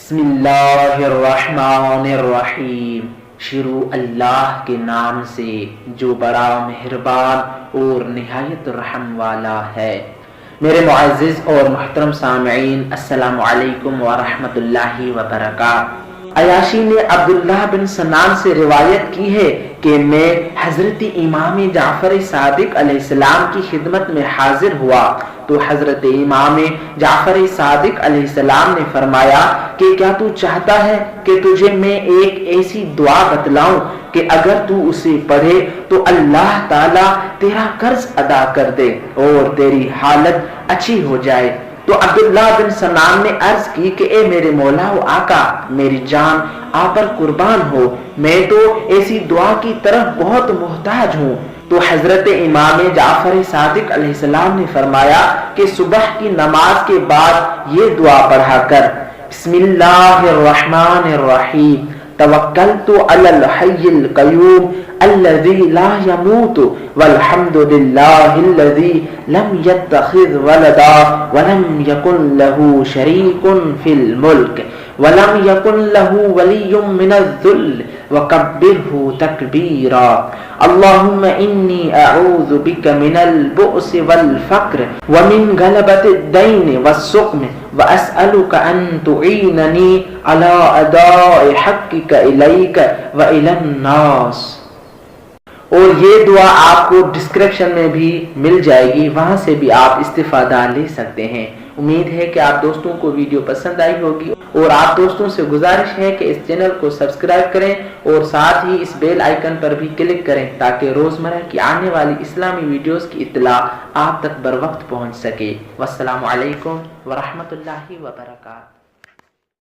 بسم اللہ الرحمن الرحیم، شروع اللہ کے نام سے جو بڑا مہربان اور نہایت رحم والا ہے۔ میرے معزز اور محترم سامعین، السلام علیکم ورحمۃ اللہ وبرکاتہ۔ عیاشی نے عبداللہ بن سنان سے روایت کی ہے کہ میں حضرت امام جعفر صادق علیہ السلام کی خدمت میں حاضر ہوا تو حضرت امام جعفر صادق علیہ السلام نے فرمایا کہ کیا تو چاہتا ہے کہ تجھے میں ایک ایسی دعا بتلاؤں کہ اگر تو اسے پڑھے تو اللہ تعالیٰ تیرا قرض ادا کر دے اور تیری حالت اچھی ہو جائے۔ تو عبداللہ بن سنان نے عرض کی کہ اے میرے مولا و آقا، میری جان آپ پر قربان ہو، میں تو ایسی دعا کی طرف بہت محتاج ہوں۔ تو حضرت امام جعفر صادق علیہ السلام نے فرمایا کہ صبح کی نماز کے بعد یہ دعا پڑھا کر، بسم اللہ الرحمن الرحیم، توکلت علی الحی القیوم الذی لا يموت والحمد للہ الذی لم يتخذ ولدا ولم یکن له شریک فی الملک ولم یکن له ولی من الذل وکبرہ تکبیرا اللہم انی اعوذ بک من البؤس والفقر ومن غلبۃ الدین والسقم واسألک ان تعیننی علی اداء حقک الیک والی الناس۔ اور یہ دعا آپ کو ڈسکرپشن میں بھی مل جائے گی، وہاں سے بھی آپ استفادہ لے سکتے ہیں۔ امید ہے کہ آپ دوستوں کو ویڈیو پسند آئی ہوگی، اور آپ دوستوں سے گزارش ہے کہ اس چینل کو سبسکرائب کریں اور ساتھ ہی اس بیل آئیکن پر بھی کلک کریں تاکہ روزمرہ کی آنے والی اسلامی ویڈیوز کی اطلاع آپ تک بر وقت پہنچ سکے۔ والسلام علیکم ورحمۃ اللہ وبرکاتہ۔